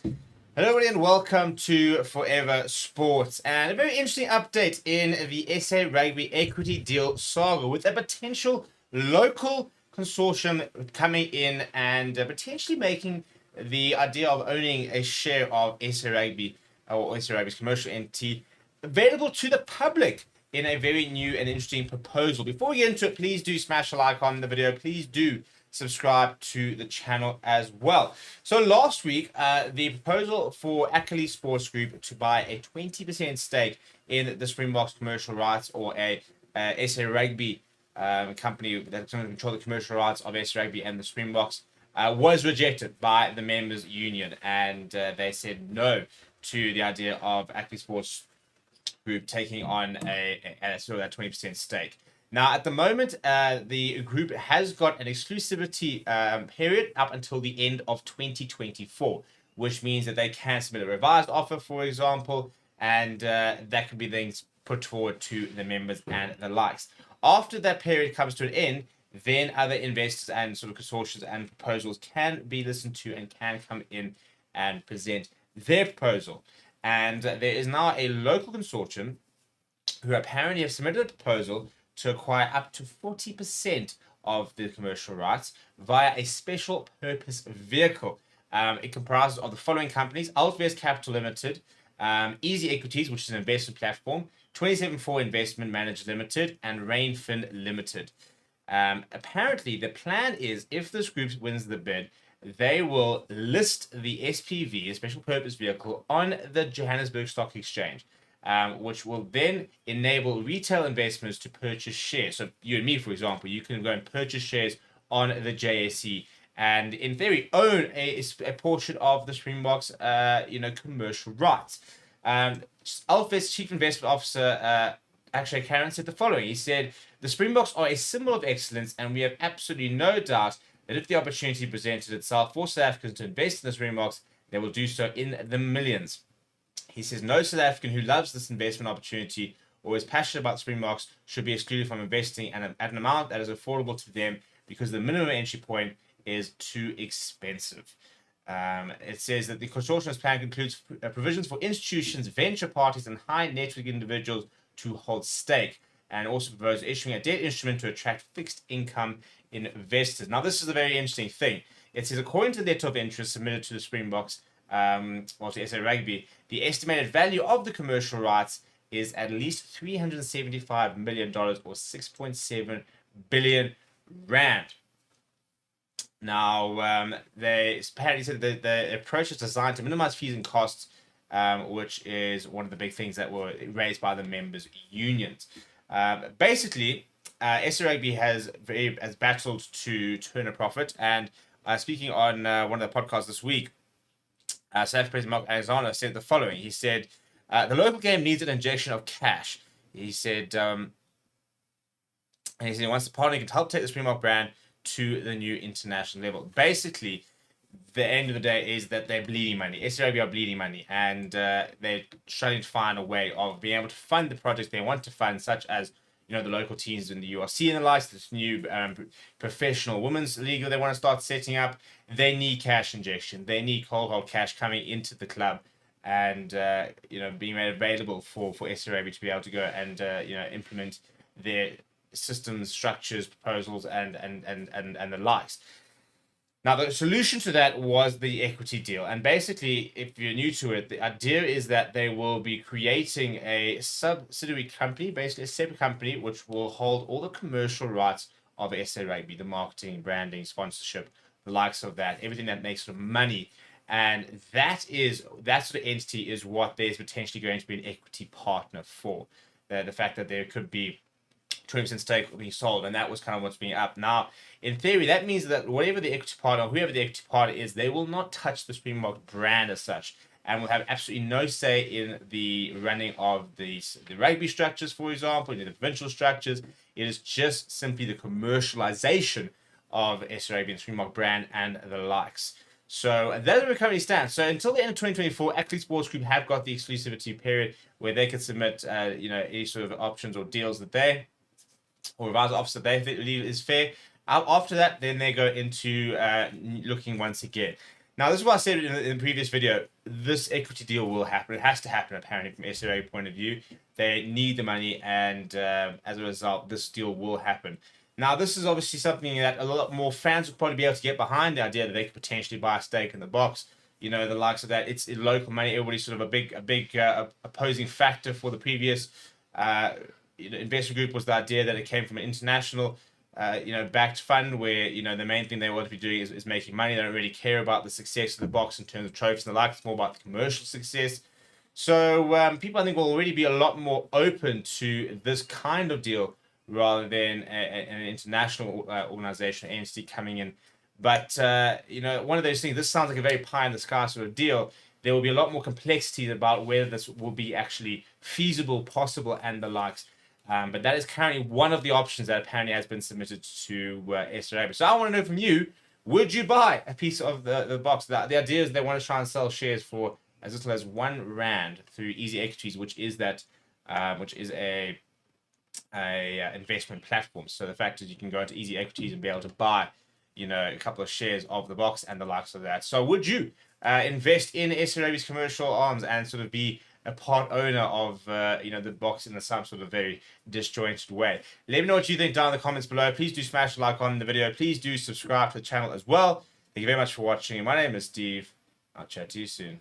Hello, everybody, and welcome to Forever Sports. And a very interesting update in the SA Rugby equity deal saga with a potential local consortium coming in and potentially making the idea of owning a share of SA Rugby or SA Rugby's commercial entity available to the public in a very new and interesting proposal. Before we get into it, please do smash a like on the video. Please do subscribe to the channel as well. So last week, the proposal for Ackley Sports Group to buy a 20% stake in the Springboks commercial rights, or a SA Rugby company that's going to control the commercial rights of SA Rugby and the Springboks, was rejected by the members' union, and they said no to the idea of Ackley Sports Group taking on a sort of that 20% stake. Now, at the moment, the group has got an exclusivity period up until the end of 2024, which means that they can submit a revised offer, for example, and that could be things put forward to the members and the likes. After that period comes to an end, then other investors and sort of consortia and proposals can be listened to and can come in and present their proposal. And there is now a local consortium who apparently have submitted a proposal to acquire up to 40% of the commercial rights via a special purpose vehicle. It comprises of the following companies: Altvest Capital Limited, Easy Equities, which is an investment platform, 274 Investment Managers Limited, and Rainfin Limited. Apparently, the plan is, if this group wins the bid, they will list the SPV, a special purpose vehicle, on the Johannesburg Stock Exchange, which will then enable retail investors to purchase shares. So you and me, for example, you can go and purchase shares on the JSE and, in theory, own a portion of the Springboks, commercial rights. Alfred's chief investment officer, Akshay Karan, said the following. He said, "The Springboks are a symbol of excellence, and we have absolutely no doubt that if the opportunity presented itself for South Africans to invest in the Springboks, they will do so in the millions." He says, "No South African who loves this investment opportunity or is passionate about Springboks should be excluded from investing at an amount that is affordable to them, because the minimum entry point is too expensive." It says that the consortium's plan includes provisions for institutions, venture parties, and high net worth individuals to hold stake, and also propose issuing a debt instrument to attract fixed income investors. Now, this is a very interesting thing. It says, according to the letter of interest submitted to the Springboks, or to SA Rugby, the estimated value of the commercial rights is at least $375 million, or 6.7 billion rand. Now, they apparently said that the approach is designed to minimize fees and costs, which is one of the big things that were raised by the members' unions. Basically, SA Rugby has battled to turn a profit, and speaking on one of the podcasts this week, South African President Mark Alexander said the following. He said, "The local game needs an injection of cash." He said, he wants the partner to help take the Springbok brand to the new international level. Basically, the end of the day is that they're bleeding money. SA Rugby are bleeding money, and they're trying to find a way of being able to fund the projects they want to fund, such as the local teams in the URC and the likes, this new professional women's league they want to start setting up. They need cash injection. They need cold hard cash coming into the club, and being made available for SA Rugby to be able to go and implement their systems, structures, proposals, and the likes. Now, the solution to that was the equity deal. And basically, if you're new to it, the idea is that they will be creating a subsidiary company, basically a separate company, which will hold all the commercial rights of SA Rugby, the marketing, branding, sponsorship, the likes of that, everything that makes sort of money. And that sort of entity is what there's potentially going to be an equity partner for. The fact that there could be 20% stake being sold, and that was kind of what's being up. Now, in theory, that means that whatever the equity partner, or whoever the equity partner is, they will not touch the Springbok brand as such, and will have absolutely no say in the running of the rugby structures, for example, in the provincial structures. It is just simply the commercialization of SA Rugby and Springbok brand and the likes. So that's where we currently stand. So until the end of 2024, Ackley Sports Group have got the exclusivity period where they can submit, any sort of options or deals that they, or revised officer they believe is fair. After that, then they go into looking once again. Now, this is what I said in the previous video. This equity deal will happen. It has to happen, apparently, from SRA point of view. They need the money, and as a result, this deal will happen. Now, this is obviously something that a lot more fans will probably be able to get behind, the idea that they could potentially buy a stake in the Boks. You know, the likes of that. It's local money. Everybody's sort of a big opposing factor for the previous investment group was the idea that it came from an international backed fund where, the main thing they want to be doing is making money. They don't really care about the success of the Boks in terms of trophies and the like. It's more about the commercial success. So people, I think, will already be a lot more open to this kind of deal rather than an international organization, entity coming in. But, one of those things, this sounds like a very pie in the sky sort of deal. There will be a lot more complexity about whether this will be actually feasible, possible, and the likes. But that is currently one of the options that apparently has been submitted to SRA. So I want to know from you, would you buy a piece of the Boks? The idea is they want to try and sell shares for as little as R1 through Easy Equities, which is a investment platform. So the fact is you can go into Easy Equities and be able to buy, a couple of shares of the Boks and the likes of that. So would you invest in SRA's commercial arms and sort of be a part owner of the Boks in some sort of very disjointed way? Let me know what you think down in the comments below. Please do smash a like on the video. Please do subscribe to the channel as well. Thank you very much for watching. My name is Steve. I'll chat to you soon.